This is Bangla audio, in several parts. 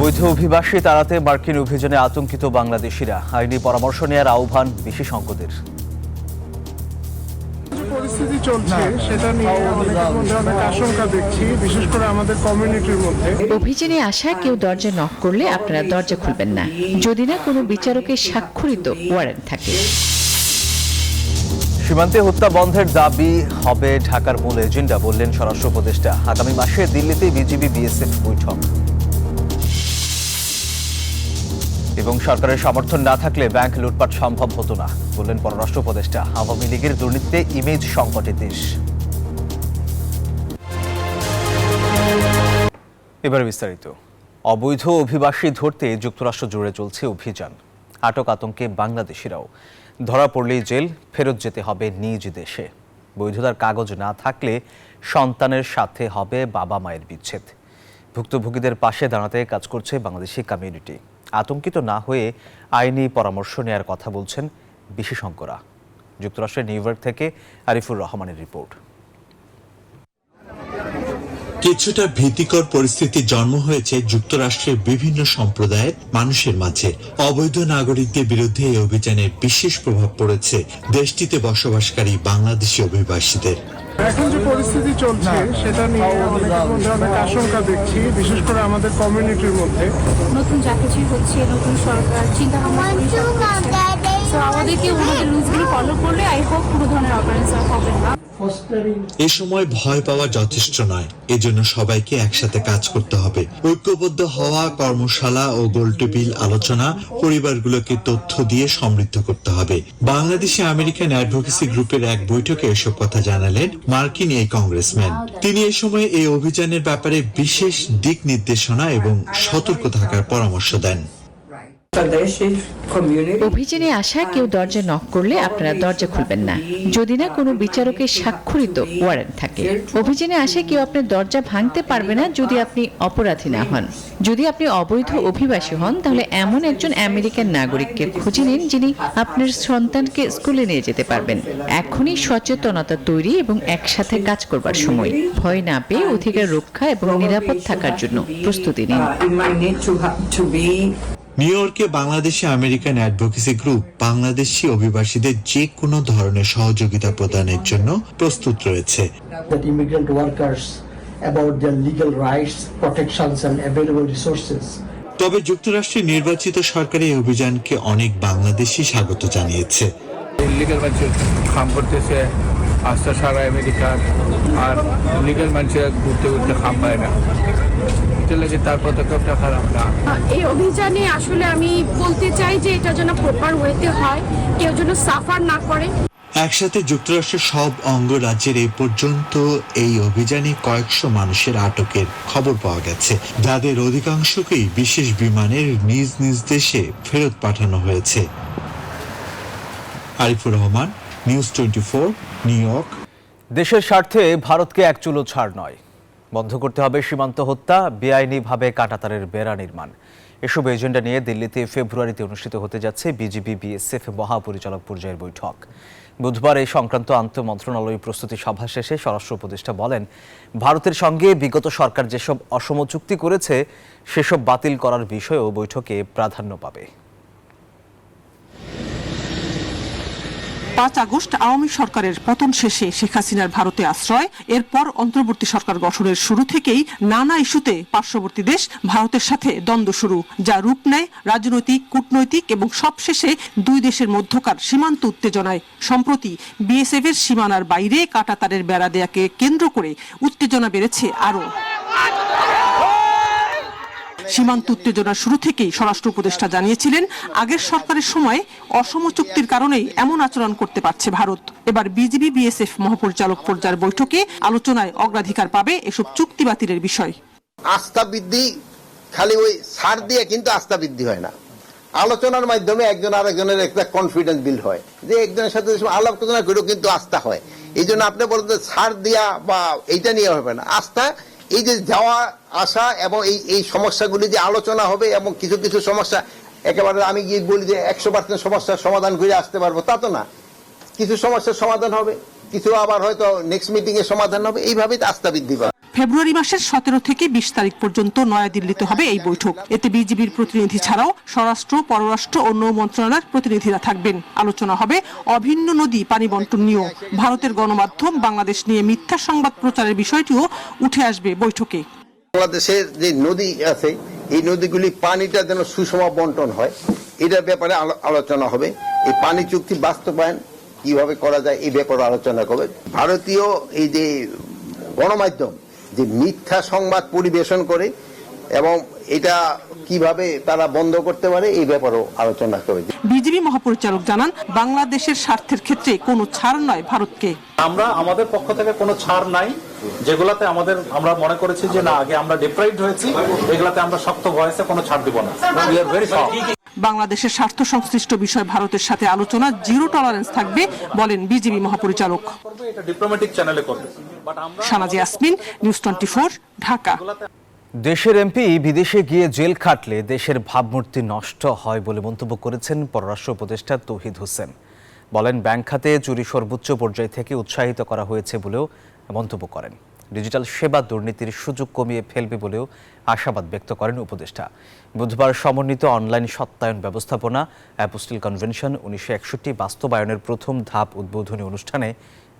অবৈধ অভিবাসী তাড়াতে মার্কিন অভিযানে আতঙ্কিত বাংলাদেশিরা, আইনি পরামর্শ নেওয়ার আহ্বান বিশেষজ্ঞদের। পরিস্থিতি চলছে সেটা নিয়ে অনেকের মধ্যে অনেক আশঙ্কা দেখছি, বিশেষ করে আমাদের কমিউনিটির মধ্যে। অভিযানে আসা কেউ দরজা নক করলে আপনারা দরজা খুলবেন না, যদি না কোনো বিচারকের স্বাক্ষরিত ওয়ারেন্ট থাকে। সীমান্তে হত্যা বন্ধের দাবি হবে ঢাকার মূল এজেন্ডা, বললেন স্বরাষ্ট্র উপদেষ্টা। আগামী মাসে দিল্লিতে বিজিবি বিএসএফ বৈঠক। এবং সরকারের সমর্থন না থাকলে ব্যাংক লুটপাট সম্ভব হতো না, বললেন পররাষ্ট্র উপদেষ্টা। আওয়ামী লীগের দুর্নীতিতে ইমেজ সংকটে দেশ। এবার বিস্তারিত। অবৈধ অভিবাসী ধরতে যুক্তরাষ্ট্র জুড়ে চলছে অভিযান। আটক আতঙ্কে বাংলাদেশিরাও। ধরা পড়লেই জেল, ফেরত যেতে হবে নিজ দেশে। বৈধতার কাগজ না থাকলে সন্তানের সাথে হবে বাবা মায়ের বিচ্ছেদ। ভুক্তভোগীদের পাশে দাঁড়াতে কাজ করছে বাংলাদেশি কমিউনিটি। আতঙ্কিত না হয়ে আইনি পরামর্শ নেওয়ার কথা বলছেন বিশেষজ্ঞরা। যুক্তরাষ্ট্রের নিউ ইয়র্ক থেকে আরিফুর রহমানের রিপোর্ট। কিছুটা ভীতিকর পরিস্থিতি জন্ম হয়েছে যুক্তরাষ্ট্রের বিভিন্ন সম্প্রদায়ের মানুষের মাঝে। অবৈধ নাগরিকদের বিরুদ্ধে এই অভিযানের বিশেষ প্রভাব পড়েছে দেশটিতে বসবাসকারী বাংলাদেশি অভিবাসীদের। এখন যে পরিস্থিতি চলছে সেটা নিয়ে অনেকের মধ্যে অনেক আশঙ্কা দেখছি, বিশেষ করে আমাদের কমিউনিটির মধ্যে। নতুন যা কিছু হচ্ছে, নতুন সরকার চিন্তা ভাবনা আমাদেরকে ওনাদের রুলসগুলো ফলো করলে আই হোপ কোনো ধরনের অপারেশন হবে না। এ সময় ভয় পাওয়া যথেষ্ট নয়, এজন্য সবাইকে একসাথে কাজ করতে হবে। ঐক্যবদ্ধ হওয়া, কর্মশালা ও গোলটেবিল আলোচনা, পরিবারগুলোকে তথ্য দিয়ে সমৃদ্ধ করতে হবে। বাংলাদেশে আমেরিকান অ্যাডভোকেসি গ্রুপের এক বৈঠকে এসব কথা জানালেন মার্কিন এই কংগ্রেসম্যান। তিনি এ সময় এই অভিযানের ব্যাপারে বিশেষ দিক নির্দেশনা এবং সতর্ক থাকার পরামর্শ দেন। অভিযানে আসা কেউ দরজা নক করলে আপনারা দরজা খুলবেন না, যদি না কোনো বিচারকের স্বাক্ষরিত ওয়ারেন্ট থাকে। অভিযানে আসে কেউ আপনার দরজা ভাঙতে পারবে না যদি আপনি অপরাধী না হন। যদি আপনি অবৈধ অভিবাসী হন, তাহলে এমন একজন আমেরিকান নাগরিককে খুঁজে নিন যিনি আপনার সন্তানকে স্কুলে নিয়ে যেতে পারবেন। এখনই সচেতনতা তৈরি এবং একসাথে কাজ করবার সময়। ভয় না পেয়ে অধিকার রক্ষা এবং নিরাপদ থাকার জন্য প্রস্তুতি নিন। নিউ ইয়র্কে Bangladeshi American advocacy group Bangladeshi অভিবাসীদের যে কোনো ধরনের সহযোগিতা প্রদানের জন্য প্রস্তুত রয়েছে। Immigrant workers about their legal rights, protections and available resources. তবে যুক্তরাষ্ট্রের নির্বাচিত সরকারি এই অভিযানকে অনেক বাংলাদেশি স্বাগত জানিয়েছে। ইলিগাল মানুষের খাম করতেছে আস্থা সারা আমেরিকার, আর লিগাল মানুষের ঘুরতে ঘুরতে খাম পায় না। তার পদক্ষেপটা খারাপ না। এই অভিযানে আসলে আমি বলতে চাই যে এটা যেন প্রপার ওয়েতে হয়, কেউ যেন সাফার না করে। একসাথে যুক্তরাষ্ট্রের সব অঙ্গরাজ্যের এ পর্যন্ত এই অভিযানে কয়েকশো মানুষের আটকের খবর পাওয়া গেছে, যাদের অধিকাংশকেই বিশেষ বিমানের নিজ নিজ দেশে ফেরত পাঠানো হয়েছে। Arifur Rahman, news 24, new York. দেশের স্বার্থে ভারতকে এক চুলো ছাড় নয়। বন্ধ করতে হবে সীমান্ত হত্যা, বেআইনিভাবে কাঁটাতারের বেড়া নির্মাণ। এসব এজেন্ডা নিয়ে দিল্লিতে ফেব্রুয়ারিতে অনুষ্ঠিত হতে যাচ্ছে বিজিবি বিএসএফ মহাপরিচালক পর্যায়ের বৈঠক। বুধবার এই সংক্রান্ত আন্তঃমন্ত্রণালয় প্রস্তুতি সভা শেষে স্বরাষ্ট্র উপদেষ্টা বলেন, ভারতের সঙ্গে বিগত সরকার যেসব অসম চুক্তি করেছে সেসব বাতিল করার বিষয়েও বৈঠকে প্রাধান্য পাবে। 5 আগস্ট আওয়ামী সরকারের পতন শেষে শেখ হাসিনার ভারতে আশ্রয়, এরপর অন্তর্বর্তী সরকার গঠনের শুরু থেকেই নানা ইস্যুতে পার্শ্ববর্তী দেশ ভারতের সাথে দ্বন্দ্ব শুরু, যা রূপ নেয় রাজনৈতিক, কূটনৈতিক এবং সবশেষে দুই দেশের মধ্যকার সীমান্ত উত্তেজনায়। সম্প্রতি বিএসএফ এর সীমানার বাইরে কাঁটাতারের বেড়া দেয়াকে কেন্দ্র করে উত্তেজনা বেড়েছে আরও। সীমান্ত উত্তেজনার শুরু থেকেই স্বরাষ্ট্র উপদেষ্টা জানিয়েছিলেন, আগের সরকারের সময় অসম চুক্তির কারণেই এমন আচরণ করতে পারছে ভারত। এবার বিজিবি বিএসএফ মহাপরিচালক পর্যায়ের বৈঠকে আলোচনায় অগ্রাধিকার পাবে এসব চুক্তি বাতিলের বিষয়। আস্থা বৃদ্ধি খালি ওই ছাড় দিয়ে কিন্তু আস্থা বৃদ্ধি হয় না, আলোচনার মাধ্যমে একজন আরেকজনের একটা কনফিডেন্স বিল্ড হয়, যে একজনের সাথে আলোচনা করেও কিন্তু আস্থা হয়। এই জন্য আপনি বলেন ছাড় দিয়া বা এইটা নিয়ে হবে না, আস্থা এই যে যাওয়া আসা এবং এই সমস্যাগুলি যে আলোচনা হবে, এবং কিছু কিছু সমস্যা একেবারে আমি গিয়ে বলি যে 100% সমস্যার সমাধান করে আসতে পারবো তা তো না, কিছু সমস্যার সমাধান হবে, কিছু আবার হয়তো নেক্সট মিটিং এ সমাধান হবে, এইভাবেই আস্থা বৃদ্ধি পাবে। ফেব্রুয়ারি মাসের 17 থেকে 20 তারিখ পর্যন্ত নয়াদিল্লিতে হবে এই বৈঠক। এতে বিজিবির প্রতিনিধি ছাড়াও স্বরাষ্ট্র, পররাষ্ট্র ও নৌ মন্ত্রণালয়ের প্রতিনিধিরা থাকবেন। আলোচনা হবে অভিন্ন নদী পানি বন্টন নিয়েও। ভারতের গণমাধ্যম বাংলাদেশ নিয়ে মিথ্যা সংবাদ প্রচারের বিষয়টিও উঠে আসবে বৈঠকে। বাংলাদেশের যে নদী আছে এই নদীগুলি পানিটা যেন সুষম বন্টন হয় এটার ব্যাপারে আলোচনা হবে। এই পানি চুক্তি বাস্তবায়ন কিভাবে করা যায় এই ব্যাপারে আলোচনা করবে। ভারতীয় এই যে গণমাধ্যম যে মিথ্যা সংবাদ পরিবেশন করে এবং এটা কিভাবে তারা বন্ধ করতে পারে এই ব্যাপারেও আলোচনা করবে। বিজিবি মহাপরিচালক জানান, বাংলাদেশের স্বার্থের ক্ষেত্রে কোনো ছাড় নয় ভারতকে। আমরা আমাদের পক্ষ থেকে কোনো ছাড় নাই, যেগুলাতে আমরা মনে করেছি যে না আগে আমরা ডিপ্রাইভড হয়েছি, এগুলাতে আমরা শক্ত ভয়েসে কোনো ছাড় দিব না। We are very farm. বাংলাদেশের স্বার্থ সংশ্লিষ্ট বিষয় ভারতের সাথে আলোচনা জিরো টলারেন্স থাকবে বলেন বিজিবি মহাপরিচালক। এটা ডিপ্লোম্যাটিক চ্যানেলে করবে। শানাজি ইয়াসমিন, নিউজ 24, ঢাকা। দেশের এমপি বিদেশে গিয়ে জেল খাটলে দেশের ভাবমূর্তি নষ্ট হয় বলে মন্তব্য করেছেন পররাষ্ট্র উপদেষ্টা তৌহিদ হোসেন। বলেন, ব্যাংক খাতে চুরি সর্বোচ্চ পর্যায় থেকে উৎসাহিত করা হয়েছে বলেও মন্তব্য করেন। ডিজিটাল সেবা দুর্নীতির সুযোগ কমিয়ে ফেলবে বলেও আশাবাদ ব্যক্ত করেন উপদেষ্টা। বুধবার সমন্বিত অনলাইন সত্যায়ন ব্যবস্থাপনা অ্যাপোস্টিল কনভেনশন 1961 বাস্তবায়নের প্রথম ধাপ উদ্বোধনী অনুষ্ঠানে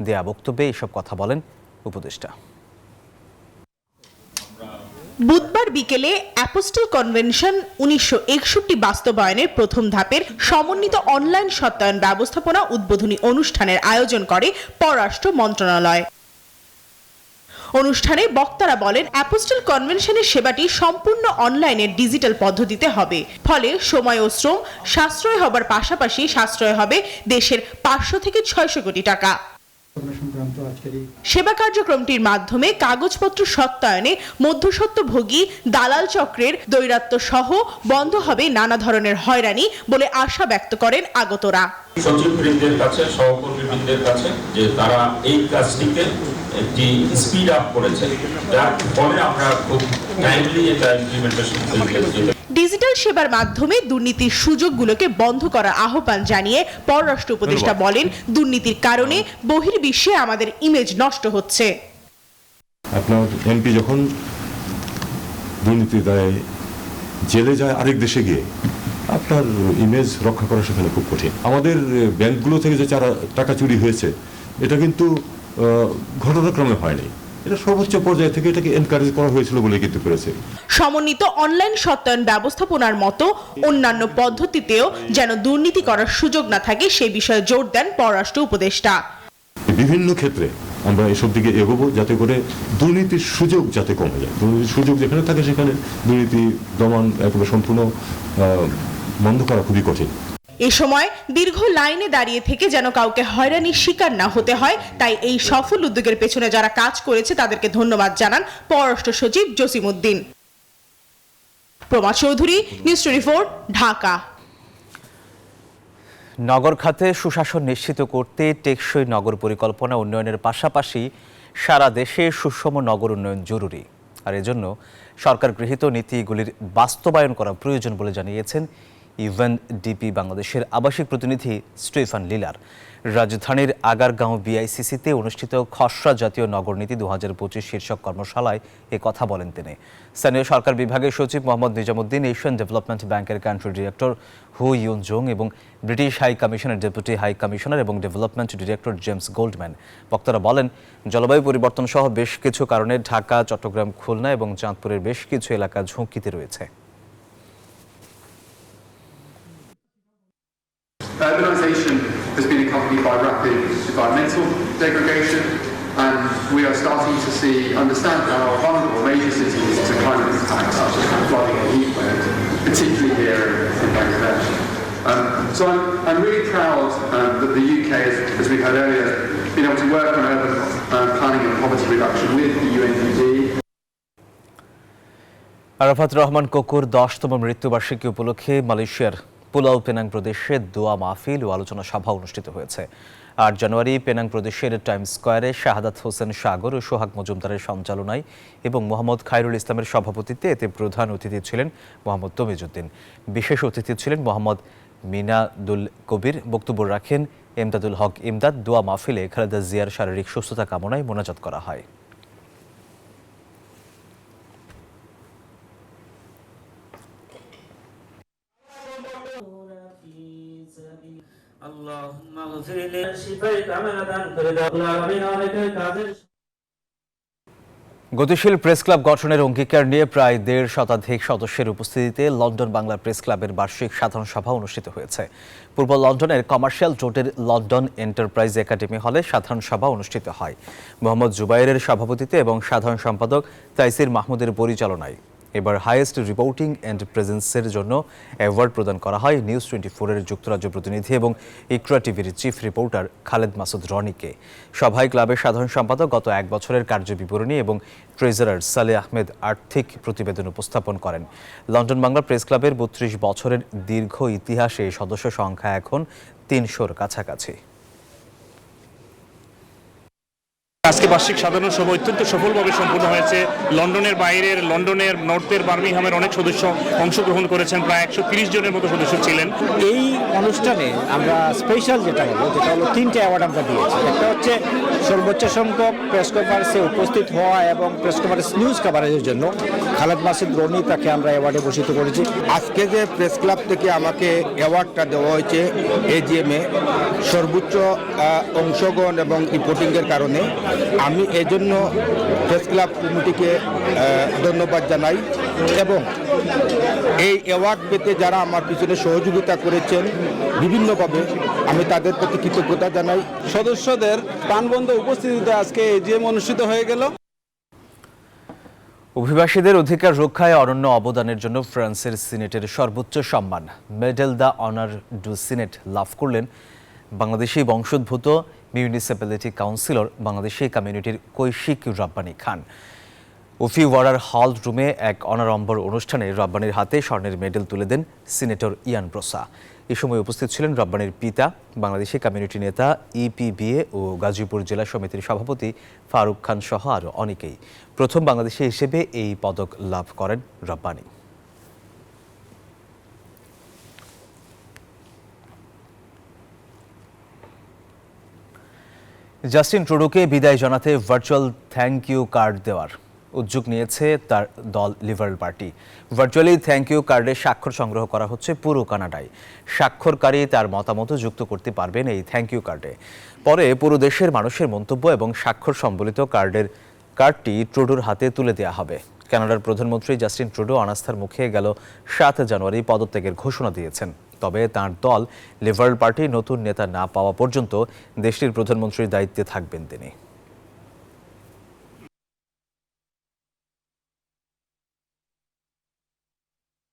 দেয়া বক্তব্যে এসব কথা বলেন উপদেষ্টা। বুধবার বিকেলে অ্যাপোস্টিল কনভেনশন 1961 বাস্তবায়নের প্রথম ধাপের সমন্বিত অনলাইন সত্যায়ন ব্যবস্থাপনা উদ্বোধনী অনুষ্ঠানের আয়োজন করে পররাষ্ট্র মন্ত্রণালয়। অনুষ্ঠানে বক্তারা বলেন, অ্যাপোস্টিল কনভেনশনের সেবাটি সম্পূর্ণ অনলাইনের ডিজিটাল পদ্ধতিতে হবে। ফলে সময় ও শ্রম সাশ্রয় হবার পাশাপাশি সাশ্রয় হবে দেশের 500 থেকে 600 কোটি টাকা। সেবা কার্যক্রমটির মাধ্যমে কাগজপত্র সত্যায়নে মধ্যস্বত্বভোগী দালাল চক্রের দৈরাত্য সহ বন্ধ হবে নানা ধরনের হয়রানি বলে আশা ব্যক্ত করেন আগতরা। সচিববৃন্দের কাছে, সহকর্মীবৃন্দের কাছে যে তারা এই কাজটিকে একটি স্পিড আপ করেছে, যার ফলে আমরা খুব টাইমলি এটা ইমপ্লিমেন্টেশন করতে। ডিজিটাল সেবার মাধ্যমে দুর্নীতির সুযোগগুলোকে বন্ধ করার আহ্বান জানিয়ে পররাষ্ট্র উপদেষ্টা বলেন, দুর্নীতির কারণে বহির্বিশ্বে আমাদের ইমেজ নষ্ট হচ্ছে। আপনার এমপি যখন দুর্নীতি দায়ে জেলে যায় আরেক দেশে গিয়ে, আপনার ইমেজ রক্ষা করা সেখানে খুব কঠিন। আমাদের ব্যাংকগুলো থেকে যে টাকা চুরি হয়েছে এটা কিন্তু ঘটনাক্রমে হয়নি, এটা সর্বোচ্চ পর্যায় থেকে এটাকে এনকারেজ করা হয়েছিল বলে কিন্তু করেছে। সমন্বিত অনলাইন সত্যায়ন ব্যবস্থাপনার মতো অন্যান্য পদ্ধতিতেও যেন দুর্নীতি করার সুযোগ না থাকে সে বিষয়ে জোর দেন পররাষ্ট্র উপদেষ্টা। বিভিন্ন ক্ষেত্রে আমরা এসব দিকে এগোবো যাতে করে দুর্নীতির সুযোগ যাতে কমে যায়। দুর্নীতির সুযোগ যেখানে থাকে সেখানে দুর্নীতি দমন একেবারে সম্পূর্ণ বন্ধ করা খুবই কঠিন। এ সময় দীর্ঘ লাইনে দাঁড়িয়ে থেকে যেন কাউকে হয়রানির শিকার না হতে হয়, তাই এই সফল উদ্যোগের পেছনে যারা কাজ করেছে তাদেরকে ধন্যবাদ জানান পররাষ্ট্র সচিব জসিমউদ্দিন। প্রমা চৌধুরী, নিউজ 24, ঢাকা। নগর খাতে সুশাসন নিশ্চিত করতে টেকসই নগর পরিকল্পনা উন্নয়নের পাশাপাশি সারা দেশে সুষম নগর উন্নয়ন জরুরি, আর এজন্য সরকার গৃহীত নীতিগুলির বাস্তবায়ন করা প্রয়োজন বলে জানিয়েছেন ইউএনডিপি বাংলাদেশের আবাসিক প্রতিনিধি স্টিফান লিলার। রাজধানীর আগারগাঁও বিআইসিসিতে অনুষ্ঠিত খসড়া জাতীয় নগরনীতি 2025 শীর্ষক কর্মশালায় এ কথা বলেন তিনি। স্থানীয় সরকার বিভাগের সচিব মোহাম্মদ নিজামুদ্দিন, এশিয়ান ডেভেলপমেন্ট ব্যাংকের কান্ট্রি ডিরেক্টর হু ইউন জং এবং ব্রিটিশ হাই কমিশনের ডেপুটি হাই কমিশনার এবং ডেভেলপমেন্ট ডিরেক্টর জেমস গোল্ডম্যান। বক্তারা বলেন, জলবায়ু পরিবর্তন সহ বেশ কিছু কারণে ঢাকা, চট্টগ্রাম, খুলনা এবং চাঁদপুরের বেশ কিছু এলাকা ঝুঁকিতে রয়েছে। Urbanisation has been accompanied by rapid environmental degradation, and we are starting to understand how vulnerable major cities to climate impacts such as flooding and heat waves, particularly here in Bangladesh. So I'm really proud that the UK, as we heard earlier, has been able to work on urban planning and poverty reduction with the UNDP. Arafat Rahman কোকুর 10তম মৃত্যুবার্ষিকী উপলক্ষে মালয়েশিয়ার পুলাও পেনাং প্রদেশে দোয়া মাহফিল ও আলোচনা সভা অনুষ্ঠিত হয়েছে। 8 জানুয়ারি পেনাং প্রদেশের টাইমস স্কয়ারে শাহাদাত হোসেন সাগর ও সোহাগ মজুমদারের সঞ্চালনায় এবং মোহাম্মদ খায়রুল ইসলামের সভাপতিত্বে এতে প্রধান অতিথি ছিলেন মোহাম্মদ তমিজউদ্দিন। বিশেষ অতিথি ছিলেন মোহাম্মদ মিনাদুল কবির। বক্তব্য রাখেন এমদাদুল হক ইমদাদ। দোয়া মাহফিলে খালেদা জিয়ার শারীরিক সুস্থতা কামনায় মোনাজাত করা হয়। গতিশীল প্রেস ক্লাব গঠনের অঙ্গীকার নিয়ে প্রায় 1.5 শতাধিক সদস্যের উপস্থিতিতে লন্ডন বাংলা প্রেস ক্লাবের বার্ষিক সাধারণ সভা অনুষ্ঠিত হয়েছে। পূর্ব লন্ডনের কমার্শিয়াল রোডের লন্ডন এন্টারপ্রাইজ একাডেমি হলে সাধারণ সভা অনুষ্ঠিত হয়। মোহাম্মদ জুবাইরের সভাপতিত্বে এবং সাধারণ সম্পাদক তাইসির মাহমুদের পরিচালনায় এবার হাইয়েস্ট রিপোর্টিং অ্যান্ড প্রেজেন্সের জন্য অ্যাওয়ার্ড প্রদান করা হয় নিউজ 24-এর যুক্তরাজ্য প্রতিনিধি এবং ইকরা টিভির চিফ রিপোর্টার খালেদ মাসুদ রনিকে। সভায় ক্লাবের সাধারণ সম্পাদক গত 1 বছরের কার্যবিবরণী এবং ট্রেজারার সালেহ আহমেদ আর্থিক প্রতিবেদন উপস্থাপন করেন। লন্ডন বাংলা প্রেস ক্লাবের 32 বছরের দীর্ঘ ইতিহাসে সদস্য সংখ্যা এখন 300-র কাছাকাছি। আজকে বার্ষিক সাধারণ সভা অত্যন্ত সফলভাবে সম্পন্ন হয়েছে। লন্ডনের বাইরের, লন্ডনের নর্থের, বার্মিংহামের অনেক সদস্য অংশগ্রহণ করেছেন। প্রায় 130 জনের মতো সদস্য ছিলেন। এই অনুষ্ঠানে আমরা স্পেশাল যেটা হলো 3টে অ্যাওয়ার্ড আমরা দিয়েছি। একটা হচ্ছে সর্বোচ্চ সংখ্যক প্রেস কনফারেন্সে উপস্থিত হওয়া এবং প্রেস কনফারেন্স নিউজ কভারেজের জন্য খালেদ মাসুদ রনি, তাকে আমরা অ্যাওয়ার্ডে ভূষিত করেছি। আজকে যে প্রেস ক্লাব থেকে আমাকে অ্যাওয়ার্ডটা দেওয়া হয়েছে এজিএমে সর্বোচ্চ অংশগ্রহণ এবং রিপোর্টিংয়ের কারণে, আমি এই জন্য প্রেস ক্লাব কমিটিকে ধন্যবাদ জানাই এবং এই অ্যাওয়ার্ড পেতে যারা আমার পিছনে সহযোগিতা করেছেন বিভিন্নভাবে, আমি তাদের প্রতি কৃতজ্ঞতা জানাই। সদস্যদের প্রাণবন্ত উপস্থিতিতে আজকে এজিএম অনুষ্ঠিত হয়ে গেল। অভিবাসীদের অধিকার রক্ষায় অনন্য অবদানের জন্য ফ্রান্সের সিনেটের সর্বোচ্চ সম্মান মেডেল দ্য অনার ডু সিনেট লাভ করলেন বাংলাদেশি বংশোদ্ভূত মিউনিসিপ্যালিটি কাউন্সিলর বাংলাদেশি কমিউনিটির কৈশিক রাব্বানী খান। ওফিওয়ারার হল রুমে এক অনারম্বর অনুষ্ঠানে রাব্বানীর হাতে স্বর্ণের মেডেল তুলে দেন সিনেটর ইয়ান ব্রোসা। এ সময় উপস্থিত ছিলেন রাব্বানীর পিতা, বাংলাদেশি কমিউনিটি নেতা, ইপিবিএ ও গাজীপুর জেলা সমিতির সভাপতি ফারুক খান সহ আরও অনেকেই। প্রথম বাংলাদেশি হিসেবে এই পদক লাভ করেন রাব্বানী। জাস্টিন ট্রুডোকে বিদায় জানাতে ভার্চুয়াল থ্যাংক ইউ কার্ড দেওয়ার উদ্যোগ নিয়েছে তার দল liberal party. Virtually thank you কার্ডে স্বাক্ষর সংগ্রহ করা হচ্ছে পুরো কানাডায়। স্বাক্ষরকারী তার মতামত যুক্ত করতে পারবেন এই থ্যাংক ইউ কার্ডে। পরে পুরো দেশের মানুষের মন্তব্য এবং স্বাক্ষর সম্বলিত কার্ডটি ট্রুডোর হাতে তুলে দেওয়া হবে। কানাডার প্রধানমন্ত্রী জাস্টিন ট্রুডো অনাস্থার মুখে গেল 7 জানুয়ারি পদত্যাগের ঘোষণা দিয়েছেন। তবে তার দল লিবারেল পার্টি নতুন নেতা না পাওয়া পর্যন্ত দেশটির প্রধানমন্ত্রীর দায়িত্বে থাকবেন তিনি।